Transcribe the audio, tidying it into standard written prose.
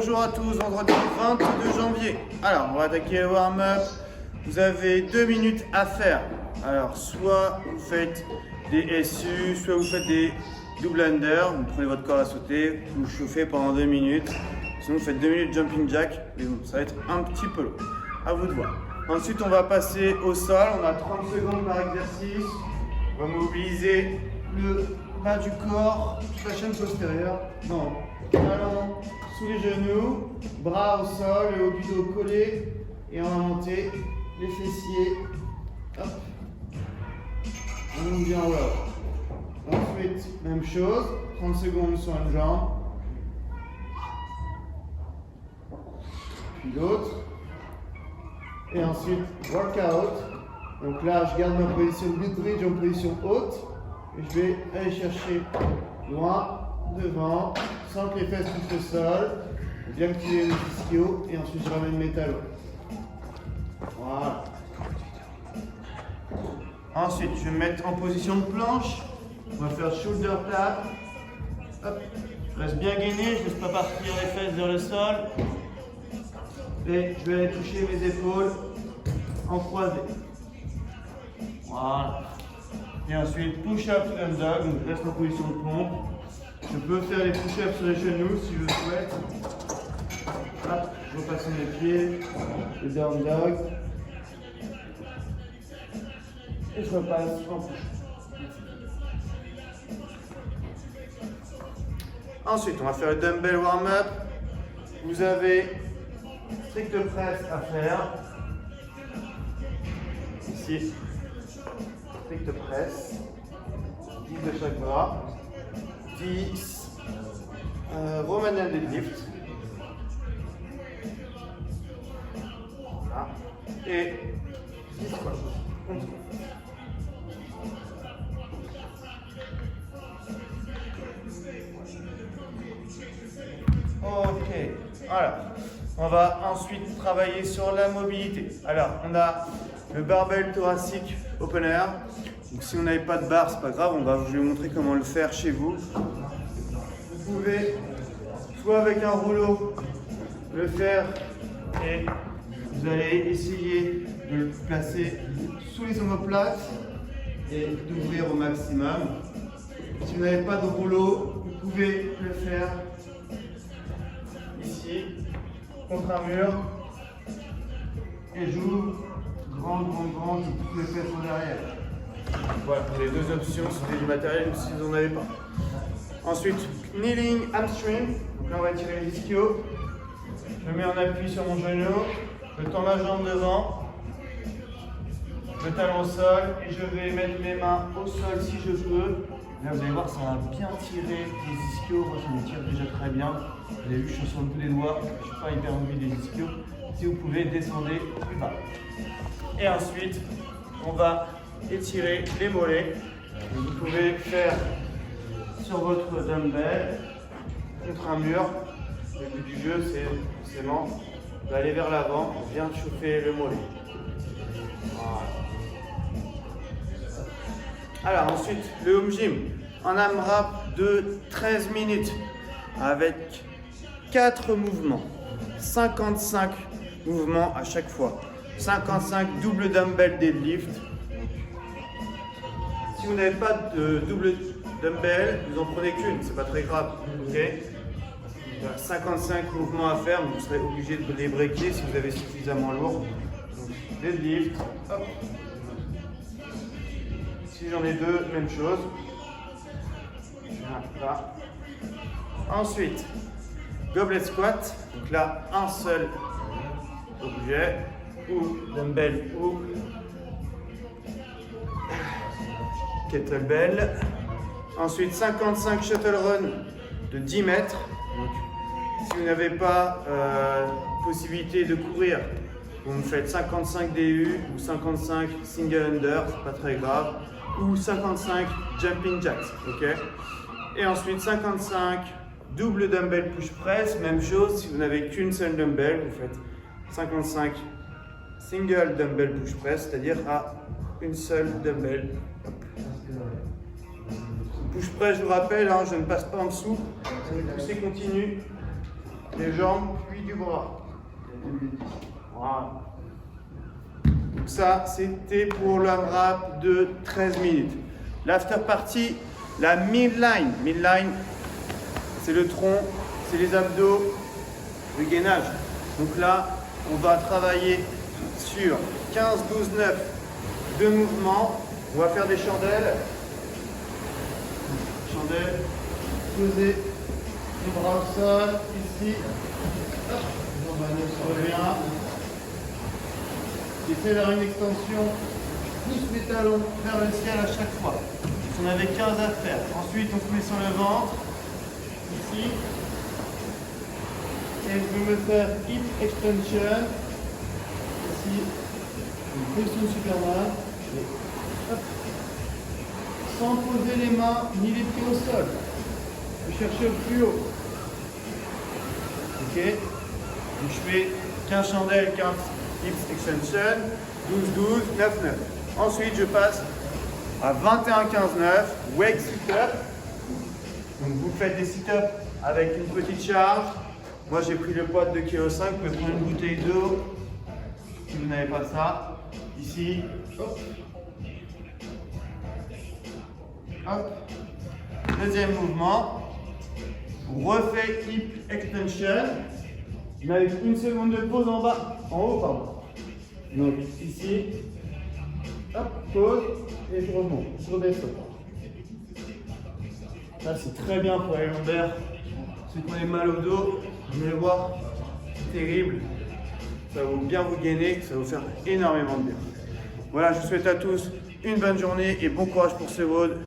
Bonjour à tous, vendredi 22 janvier. Alors, on va attaquer le warm-up. Vous avez 2 minutes à faire. Alors, soit vous faites des SU, soit vous faites des double under. Vous prenez votre corps à sauter, vous chauffez pendant 2 minutes. Sinon, vous faites 2 minutes jumping jack. Mais bon, ça va être un petit peu long. À vous de voir. Ensuite, on va passer au sol. On a 30 secondes par exercice. On va mobiliser le bas du corps, la chaîne postérieure. Non. Talons sous les genoux, bras au sol, le haut du dos collé. Et on va monter les fessiers. Hop. On monte bien en haut. Ensuite, même chose. 30 secondes sur une jambe. Puis l'autre. Et ensuite, workout. Donc là, je garde ma position glute bridge en position haute. Et je vais aller chercher loin, devant, sans que les fesses touchent le sol. Bien activer les ischios. Et ensuite, je ramène mes talons. Voilà. Ensuite, je vais me mettre en position de planche. On va faire shoulder tap. Hop. Je reste bien gainé. Je ne laisse pas partir les fesses vers le sol. Et je vais aller toucher mes épaules en croisée. Voilà. Et ensuite, push-up down dog. Donc, je reste en position de pompe. Je peux faire les push-ups sur les genoux si je le souhaite. Hop, je repasse mes pieds. Le down dog. Et je repasse en push-up. Ensuite, on va faire le dumbbell warm-up. Vous avez strict press à faire. Ici, strict press. 10 de chaque bras. 10 Romanian deadlift. Voilà. Et 10 squats. Ok, voilà. On va ensuite travailler sur la mobilité. Alors, on a le barbell thoracique opener. Donc, si on n'avait pas de barre, c'est pas grave, on va vous montrer comment le faire chez vous. Vous pouvez, soit avec un rouleau, le faire et vous allez essayer de le placer sous les omoplates et d'ouvrir au maximum. Si vous n'avez pas de rouleau, vous pouvez le faire ici, contre un mur, et j'ouvre, grand, je pousse les fesses en derrière. Voilà, pour les deux options, c'était du matériel ou si vous n'en avez pas. Ensuite, kneeling hamstring. Donc là, on va tirer les ischios. Je me mets en appui sur mon genou. Je tends ma jambe devant. Le talon au sol. Et je vais mettre mes mains au sol si je peux. Là, vous allez voir, ça va bien tirer les ischios. Moi, ça me tire déjà très bien. Vous avez vu, je suis sur le bout des doigts. Je ne suis pas hyper mobile des ischios. Si vous pouvez, descendez plus bas. Et ensuite, on va étirer les mollets. Vous pouvez faire sur votre dumbbell contre un mur. Le but du jeu, c'est forcément d'aller vers l'avant, bien chauffer le mollet. Voilà. Alors ensuite, le home gym en AMRAP de 13 minutes avec 4 mouvements, 55 mouvements à chaque fois, 55 double dumbbell deadlift. Si vous n'avez pas de double dumbbell, vous en prenez qu'une, c'est pas très grave. Okay, 55 mouvements à faire, mais vous serez obligé de les breaker si vous avez suffisamment lourd. Donc, deadlift, hop. Si j'en ai deux, même chose. Là. Ensuite, goblet squat. Donc là, un seul objet, ou dumbbell ou kettlebell. Ensuite, 55 shuttle run de 10 mètres. Donc, si vous n'avez pas possibilité de courir, vous faites 55 DU ou 55 single under, c'est pas très grave, ou 55 jumping jacks. Okay, et ensuite 55 double dumbbell push press, même chose, si vous n'avez qu'une seule dumbbell, vous faites 55 single dumbbell push press, c'est-à-dire à une seule dumbbell. Push press, je vous rappelle, hein, je ne passe pas en dessous, c'est pousser continu des jambes, puis du bras. Voilà. Donc ça, c'était pour l'AMRAP de 13 minutes. L'after party, la midline. Midline, c'est le tronc, c'est les abdos, le gainage. Donc là, on va travailler sur 15, 12, 9, 2 mouvements. On va faire des chandelles. Chandelles, poser les bras au sol, ici. Hop, on revient. Essayez d'avoir une extension, pousse les talons vers le ciel à chaque fois. On avait 15 à faire. Ensuite, on se met sur le ventre, ici. Et je vais me faire hip extension. Ici, une position de Superman. Et hop. Sans poser les mains ni les pieds au sol. Je vais chercher au plus haut. Ok. Donc je fais 15 chandelles, 15 hip extension, 12, 12, 9, 9. Ensuite, je passe à 21, 15, 9, wake sit-up. Donc vous faites des sit-ups avec une petite charge. Moi, j'ai pris le poids de 2,5 kg. Vous pouvez prendre une bouteille d'eau si vous n'avez pas ça. Ici, hop. Hop. Deuxième mouvement. On refait hip extension. Mais avec une seconde de pause en bas, en haut, pardon. Donc ici, hop, pause, et je remonte, je redescends. Là, c'est très bien pour les lombaires. Ceux qui ont mal au dos, vous allez voir, c'est terrible. Ça va bien vous gainer, ça va vous faire énormément de bien. Voilà, je vous souhaite à tous une bonne journée et bon courage pour ce WOD.